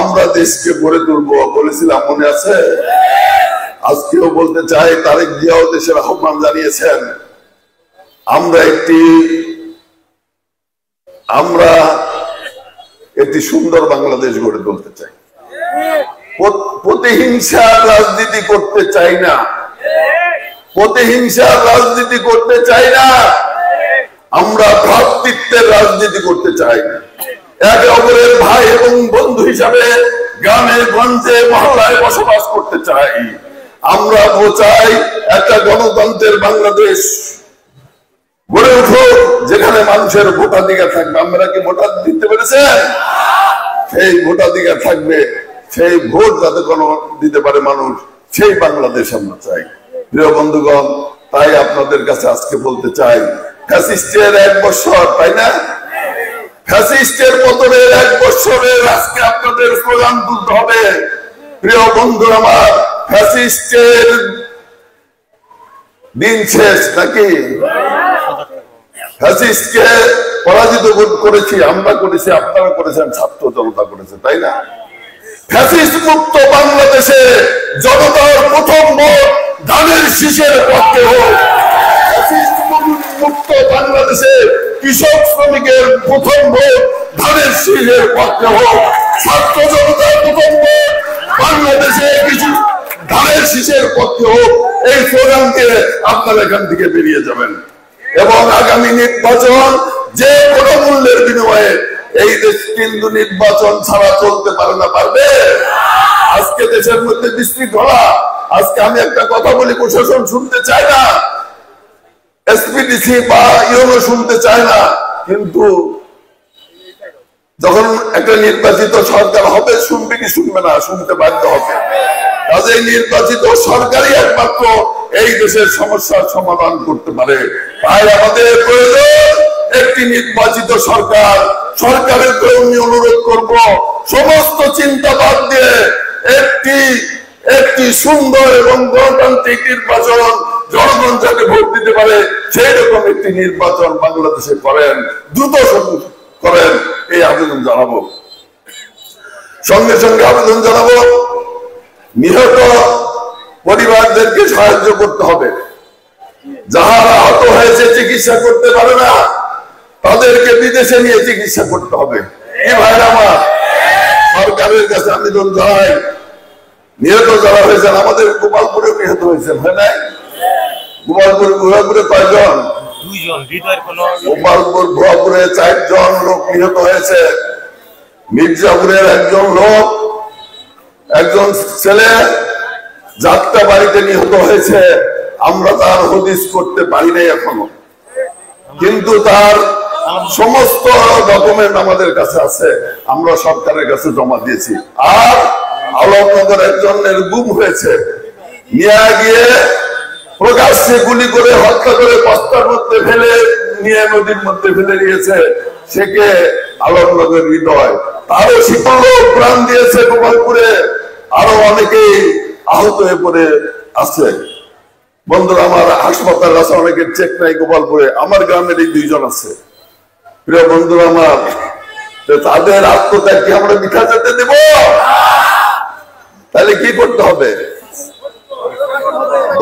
আমরা দেশকে গড়ে তুলবো বলেছিলাম, মনে আছে? আজকেও বলতে চাই, তারেক জিয়াও দেশের আহ্বান জানিয়েছেন। আমরা একটি সুন্দর বাংলাদেশ গড়ে তুলতে চাই। প্রতিহিংসার রাজনীতি করতে চাই না, প্রতিহিংসার রাজনীতি করতে চাই না। আমরা ভ্রাতৃত্বের রাজনীতি করতে চাই। একে অপরের ভাই এবং বন্ধু হিসাবে গ্রামে গঞ্জে মহল্লায় বসবাস করতে চাই। আমরা চাই একটা গণতন্ত্রের বাংলাদেশ গড়ে উঠুক, যেখানে মানুষের ভোটাধিকার থাকবে। আমরা কি ভোটার দিতে পেরেছেন? সেই ভোটাধিকার থাকবে, সেই ভোট যাতে দিতে পারে মানুষ, সেই বাংলাদেশ আমরা চাই। প্রিয় বন্ধুগণ, তাই আপনাদের কাছে আজকে বলতে চাই, ফ্যাসিস্টের 1 বছর, তাই না? ফ্যাসিস্টের পতনের 1 বছরের আজকে আপনাদের স্লোগান তুলতে হবে। প্রিয় বন্ধু আমার, ফ্যাসিস্টের দিন শেষ নাকি? ফ্যাসিস্টকে পরাজিত করেছি আমরা, করেছি আপনারা করেছেন, ছাত্র জনতা করেছে, তাই না? ফ্যাসিস্ট মুক্ত বাংলাদেশে জনতার প্রথম ভোট ধানের শীষের পক্ষে হোক। ফ্যাসিস্ট মুক্ত বাংলাদেশে কৃষক শ্রমিকের প্রথম ভোট ধানের শীষের পক্ষে হোক। ছাত্র জনতার প্রথম ভোট বাংলাদেশে ধানের শীষের পক্ষে হোক। এই স্লোগান দিয়ে আপনারা এখান থেকে বেরিয়ে যাবেন এবং আগামী নির্বাচন যে কোনো মূল্যের বিনিময়ে, এই দেশ কিন্তু নির্বাচন ছাড়া চলতে পারে না, পারবে? আজকে দেশের মধ্যে বিশৃঙ্খলা। আজকে আমি একটা কথা বলি, প্রশাসন শুনতে চায় না, এসপিডিসি বা ইউনো শুনতে চায় না, কিন্তু যখন একটা নির্বাচিত সরকার হবে, শুনবে কি শুনবে না? শুনতে বাধ্য হবে। কাজেই নির্বাচিত সরকারই একমাত্র এই দেশের সমস্যার সমাধান করতে পারে। তাই আমাদের প্রয়োজন একটি নির্বাচিত সরকার। সরকারের আমি অনুরোধ করব, সমস্ত চিন্তা বাদ দিয়ে একটি সুন্দর এবং গণতান্ত্রিক নির্বাচন, জনগণ যাতে ভোট দিতে পারে সেই রকম একটি নির্বাচন বাংলাদেশে করেন, দ্রুত করেন, এই আবেদন জানাবো। সঙ্গে সঙ্গে আবেদন জানাবো, নিহত পরিবারদেরকে সাহায্য করতে হবে। যারা আহত হয়েছে, চিকিৎসা করতে পারে না, তাদেরকে বিদেশে নিয়ে চিকিৎসা করতে হবে। কি ভাইরা আমার, সরকারের কাছে আবেদন জানাই, নিহত যারা হয়েছেন, আমাদের গোপালপুরে নিহত হয়েছেন, হয় না? গোপালপুরে কয়জন? 2 জন। গোপালপুর ভুয়াপুরে 4 জন লোক নিহত হয়েছে। মির্জাপুরের একজন লোক, একজন ছেলে যাত্রা বাড়িতে নিহত হয়েছে। আমরা তার হদিস করতে পারি নাই এখনো, কিন্তু তার সমস্ত ডকুমেন্ট আমাদের কাছে আছে, আমরা সরকারের কাছে জমা দিয়েছি। আর আলমনগর একজনের গুম হয়েছে, নিয়ে গিয়ে প্রকাশ্যে গুলি করে হত্যা করে বস্তার মধ্যে ফেলে নিয়ে নদীর মধ্যে ফেলে দিয়েছে। সেকে আলমনগর হৃদয়, তারও শীতল প্রাণ দিয়েছে গোপালপুরে। আরো অনেকেই আহত হয়ে পড়ে আছে। বন্ধুরা আমার, হাসপাতাল আছে, অনেকের চেক নাই গোপালপুরে। আমার গ্রামের এই 2 জন আছে। প্রিয় বন্ধুরা আমার, তাদের আত্মত্যাগ কি আমরা মিথ্যা যেতে দেব? তাহলে কি করতে হবে?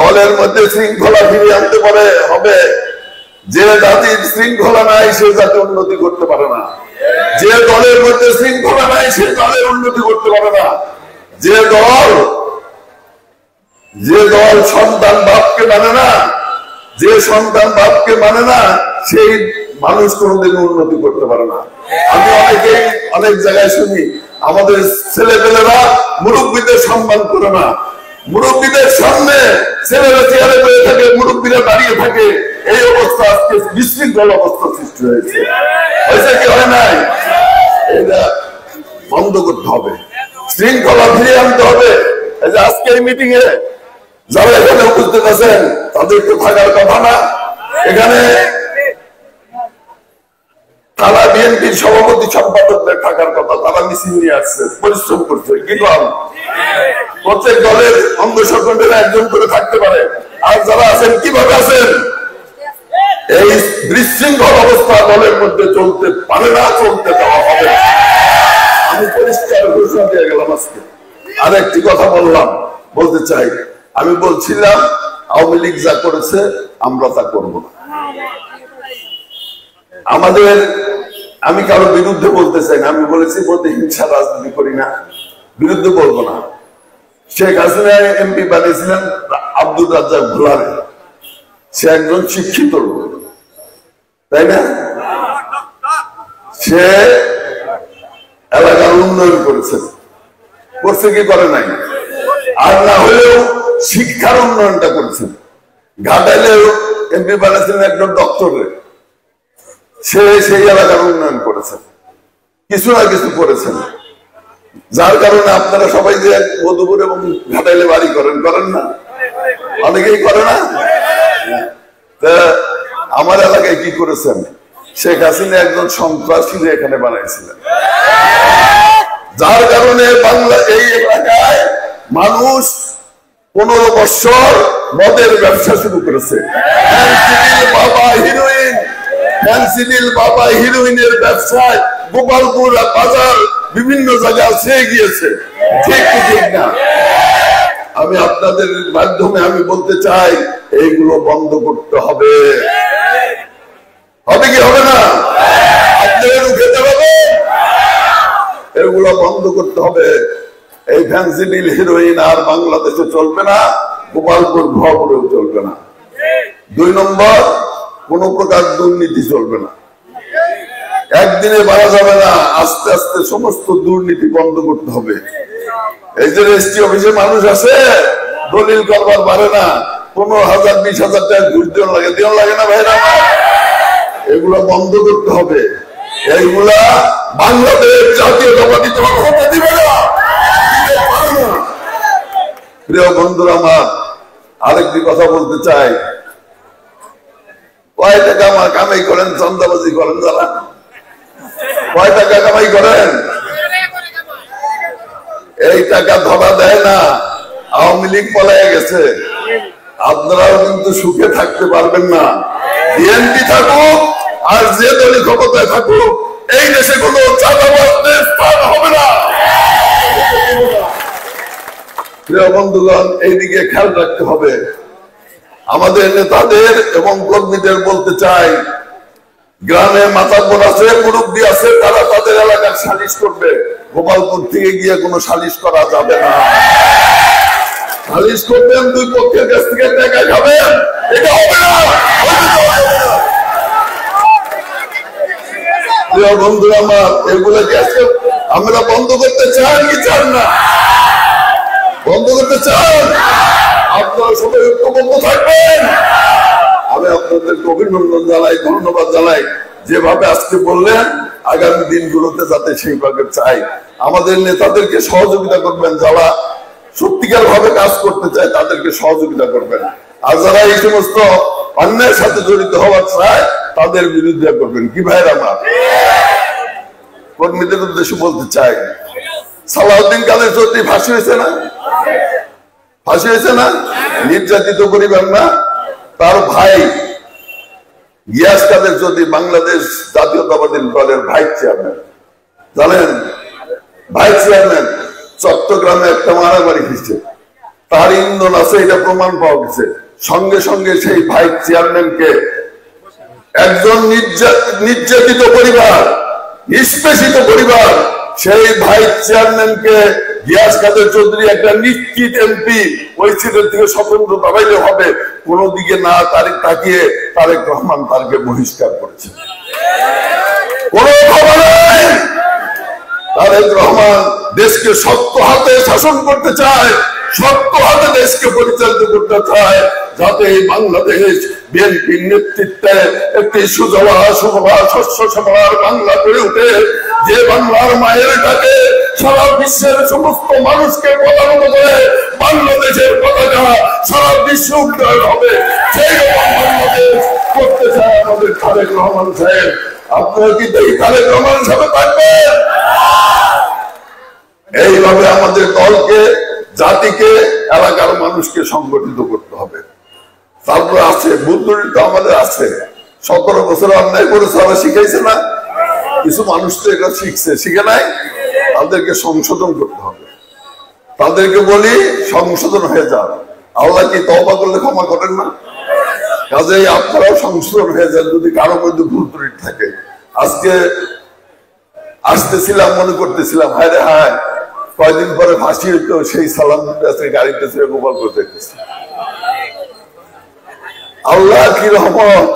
দলের মধ্যে শৃঙ্খলা ফিরিয়ে আনতে হবে। যে জাতির শৃঙ্খলা নাই, সে জাতি উন্নতি করতে পারে না। যে দলের মধ্যে শৃঙ্খলা নাই, সে দলের উন্নতি করতে পারে না। যে দল সন্তান বাপকে মানে না, যে সন্তান বাপকে মানে না, সেই মানুষ কোনোদিন উন্নতি করতে পারে না। আমি অনেক জায়গায় শুনি, আমাদের ছেলেপেলেরা মুরব্বীদের সম্মান করে না। মুরব্বীদের সামনে ছেলেরা চেয়ারে বসে থাকে, মুরব্বীরা দাঁড়িয়ে থাকে। এই অবস্থা আজকে বিশৃঙ্খল অবস্থা সৃষ্টি হয়েছে। কি হয় নাই? এটা বন্ধ করতে হবে, শৃঙ্খলা ফিরিয়ে আনতে হবে। এই যে আজকে এই মিটিং এ যারা এখানে উপস্থিত আছেন, তাদের তো থাকার কথা না। এখানে তারা বিএনপির সভাপতি সম্পাদকদের থাকার কথা, তারা মিছিল নিয়ে আসছে, পরিশ্রম করছে। কি কম, প্রত্যেক দলের অঙ্গ সংগঠনের একজন করে থাকতে পারে। আর যারা আছেন, কিভাবে আছেন? এই বিশৃঙ্খল অবস্থা দলের মধ্যে চলতে পারে না, চলতে দেওয়া হবে। আমি পরিষ্কার একটা ঘোষণা দিয়ে গেলাম আজকে। আর একটি কথা বলতে চাই, আমি বলছিলাম আওয়ামী লীগ যা করেছে আমরা তা করব না। আমি কারো বিরুদ্ধে বলতে চাই না, আমি বলেছি বলতে হিংসা রাজনীতি করি না, বিরুদ্ধে বলবো না। শেখ হাসিনা এমপি বানিয়েছিলেন আব্দুর রাজ্জাক ভোলারে, সে একজন শিক্ষিত লোক, তাই না? সে এলাকার উন্নয়ন করছে কি করে নাই? আর না হলেও শিক্ষার উন্নয়নটা করেছেন। ঘাটাইলেও এমপি বানিয়েছিলেন একজন ডক্টরের, সে সেই এলাকার উন্নয়ন করেছেন, কিছু না কিছু করেছেন, যার কারণে আপনারা সবাই যে মধুপুর এবং ঘাটাইলে বাড়ি করেন না? অনেকেই করে না? আমার এলাকায় কি করেছেন? শেখ হাসিনা একজন সন্ত্রাসী এখানে বানাইছিলেন, যার কারণে এই এলাকায় মানুষ 15 বছর মদের ব্যবসা শুরু করেছে। বাবা হিরোইনের ব্যবসায় গোপালপুর বাজার বিভিন্ন জায়গায় ছেয়ে গিয়েছে, ঠিক না? আমি আপনাদের মাধ্যমে আমি বলতে চাই এইগুলো বন্ধ করতে হবে। হবে কি হবে না? আপনারা রুখে হবে, এগুলো বন্ধ করতে হবে। এই ফ্যান্সিডিল হিরোইন আর বাংলাদেশে চলবে না, গোপালপুর ভবনেও চলবে না। 2 নম্বর, কোন প্রকার দুর্নীতি চলবে না, একদিনে বাড়া যাবে না, আস্তে আস্তে সমস্ত দুর্নীতি বন্ধ করতে হবে। এই যে রেজিস্ট্রি অফিসে মানুষ আছে, দলিল করবার পারে না, 15,000 20,000 টাকা ঘুষ দেওয়া লাগে না ভাইরা আমার? এগুলো বন্ধ করতে হবে। এইগুলা বাংলাদেশ জাতীয়তাবাদী দল হতে দিবে না। প্রিয় বন্ধুরা আমার, আরেকটি কথা বলতে চাই, কয় টাকা আমার কামাই করেন, চাঁদাবাজি করেন যারা, কয় টাকা কামাই করেন? এই টাকা ধরা দেয় না, আওয়ামী লীগ পলায় গেছে। আপনারাও কিন্তু সুখে থাকতে পারবেন না। বিএনপি থাকুক আর যে দলই ক্ষমতায় থাকুক, এই দেশে কোনো চাঁদাবাজদের স্থান হবে না। প্রিয় বন্ধুগণ, এইদিকে খেয়াল রাখতে হবে। আমাদের নেতাদের এবং কর্মীদের বলতে চাই, গ্রামে মাতাব্বর আছে, মুরব্বী আছে, তারা তাদের এলাকার সালিশ করবে। গোপালপুর থেকে গিয়ে কোনো সালিশ করা যাবে না। সালিশ করবেন, 2 পক্ষের কাছ থেকে টাকা খাবেন, এটা হবে না। প্রিয় বন্ধুরা আমার, এগুলোকে আজকে আমরা বন্ধ করতে চান কি চান না? বন্ধ করতে চান? আপনারা সবাই ঐক্যবদ্ধ থাকবেন। আমি আপনাদেরকে অভিনন্দন জানাই, ধন্যবাদ জানাই। যেভাবে আজকে বললেন, আগামী দিনগুলোতে যাতে সেইভাবে চাই। আমাদের নেতাদেরকে সহযোগিতা করবেন, যারা সত্যিকার ভাবে কাজ করতে চায় তাদেরকে সহযোগিতা করবেন। আর যারা এই সমস্ত অন্যায়ের সাথে জড়িত হওয়ার চায় তাদের বিরুদ্ধে করবেন। কি ভাইরা আমার, কর্মীদের উদ্দেশ্যে বলতে চাই, সালাউদ্দিন কাদের চৌধুরী ফাঁসি হয়েছে না? ফাঁসি হয়েছে না? নির্যাতিত করিবেন না। তার ভাই গিয়াস কাদের চৌধুরী বাংলাদেশ জাতীয়তাবাদী দলের ভাইস চেয়ারম্যান, জানেন? ভাইস চেয়ারম্যান চট্টগ্রামে একটা মারামারি হয়েছে, তার ইন্ধন আছে, এটা প্রমাণ পাওয়া গেছে। সঙ্গে সঙ্গে সেই ভাইস চেয়ারম্যানকে একজন নির্যাতিত পরিবার, নিষ্পেষিত পরিবার, সেই ভাইস চেয়ারম্যানকে গিয়াস কাদের চৌধুরী একটা নিশ্চিত এমপি, ওই সিটের থেকে স্বতন্ত্র দাঁড়াইলে হবে, কোন দিকে না তাকিয়ে তারেক রহমান তারকে বহিষ্কার করেছে। কোন খবর নাই। তারেক রহমান দেশকে শক্ত হাতে শাসন করতে চায়, শক্ত হাতে দেশকে পরিচালিত করতে চায়, যাতে এই বাংলাদেশ বিএনপির নেতৃত্বে একটি সুজলা সুফলা শস্য শ্যামলার বাংলা গড়ে উঠে, যে বাংলার মায়ের ডাকে সারা বিশ্বের সমস্ত মানুষকে প্রদানত করে বাংলাদেশের পতাকা সারা বিশ্ব উন্নয়ন হবে, সেই রকম বাংলাদেশ করতে চায় আমাদের তারেক রহমান সাহেব। আপনারা কি এই তারেক রহমান সাহেব থাকবেন? এইভাবে আমাদের দলকে, জাতিকে, এলাকার মানুষকে সংগঠিত করতে হবে। তারপরে আছে বুদ্ধি তো আমাদের আছে, 17 বছর অন্যায় করেছে, আমরা শিখাইছে না? কিছু মানুষ তো এটা শিখছে, শিখে নাই? তাদেরকে সংশোধন করতে হবে। তাদেরকে বলি সংশোধন হয়ে যান। আল্লাহ কি তওবা করলে ক্ষমা করেন না? কাজেই আপনারাও সংশোধন হয়ে যান যদি কারো মধ্যে ভুল ত্রুটি থাকে। আজকে আসতেছিলাম, মনে করতেছিলাম হায় রে হায়, কয়দিন পরে ফাঁসি হইতো, সেই সালাম গাড়িতে ছেড়ে গোপাল করতে। আল্লাহ কি রহমত,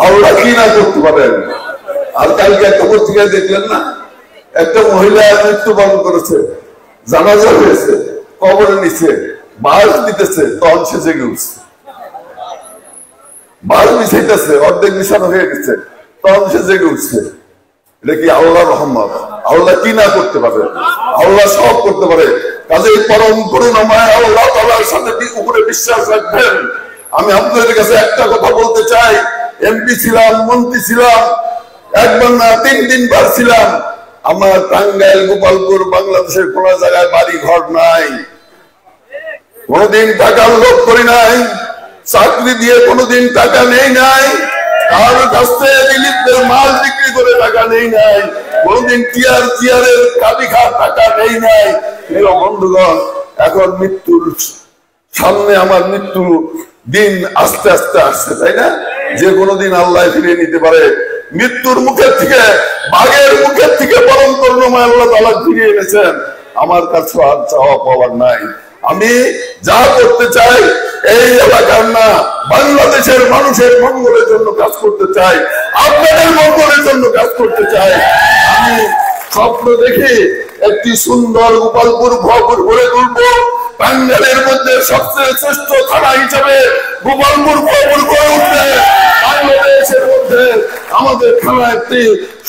আল্লাহ কি না করতে পারেন। আর কালকে একটা পত্রিকায় দেখলেন না, একটা মহিলা মৃত্যুবরণ করেছে, জানাজা হয়েছে, কবরের নিচে বাঁশ দিতেছে, তখন সে জেগে উঠছে। বাঁশ বিছাইতেছে, অর্ধেক বিছানো হয়ে গেছে, তখন সে জেগে উঠছে। এটা কি আল্লাহ রহমত? আল্লাহ কি না করতে পারে? আল্লাহ সব করতে পারে। কাজেই পরম করুণাময় আল্লাহ তাআলার সাথে উপরে বিশ্বাস রাখবেন। আমি আপনাদের কাছে একটা কথা বলতে চাই, এমপি ছিলাম, মন্ত্রী ছিলাম, একবার না 3 বার ছিলাম। আমার টাঙ্গাইল, গোপালপুর, বাংলাদেশের কোন জায়গায় বাড়ি ঘর নাই, কোনদিন টাকার লোভ করি নাই, চাকরি দিয়ে কোনদিন টাকা নেই নাই, কার কাছ থেকে দিলীপের মাল বিক্রি করে টাকা নেই নাই, কোনদিন টিয়ারের কাবি খাওয়ার টাকা নেই নাই। প্রিয় বন্ধুগণ, এখন মৃত্যুর সামনে, আমার মৃত্যু দিন আস্তে আস্তে আসছে, তাই না? যে কোনোদিন আল্লাহ ফিরিয়ে নিতে পারে। মৃত্যুর মুখের থেকে, বাঘের মুখের থেকে পরম করুণাময় আল্লাহ তাআলা ফিরিয়ে এনেছেন। আমার কাছে আর চাওয়া পাওয়ার নাই। আমি যা করতে চাই এই এলাকার না, বাংলাদেশের মানুষের মঙ্গলের জন্য কাজ করতে চাই, আপনাদের মঙ্গলের জন্য কাজ করতে চাই। আমি স্বপ্ন দেখি একটি সুন্দর গোপালপুর ভরপুর গড়ে তুলবো। টাঙ্গাইলের মধ্যে সবচেয়ে শ্রেষ্ঠ থানা হিসাবে গোপালপুর ভরপুর গড়ে উঠবে। বাংলাদেশের মধ্যে আমাদের থানা একটি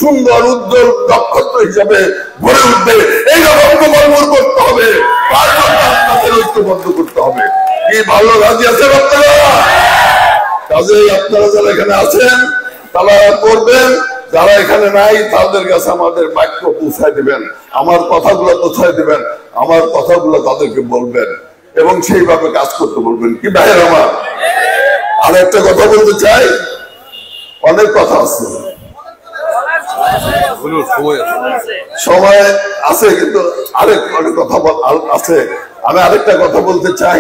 সুন্দর উজ্জ্বল নক্ষত্র হিসাবে গড়ে উঠবে। এইরকম গোপালপুর করতে হবে, তার জন্য আপনাদের ঐক্যবদ্ধ করতে হবে। কি ভালো রাজি আছেন আপনারা? কাজেই আপনারা যারা এখানে আছেন তারা করবেন, যারা এখানে নাই তাদের কাছে আমাদের বাক্য পৌঁছায় দিবেন, আমার কথাগুলো পৌঁছায় দিবেন, আমার কথাগুলো তাদেরকে বলবেন এবং সেইভাবে কাজ করতে বলবেন। কি ভাইয়ের আমার? আর একটা কথা বলতে চাই, অনেক কথা আছে, সময় আছে, কিন্তু অনেক কথা আছে। আমি আরেকটা কথা বলতে চাই।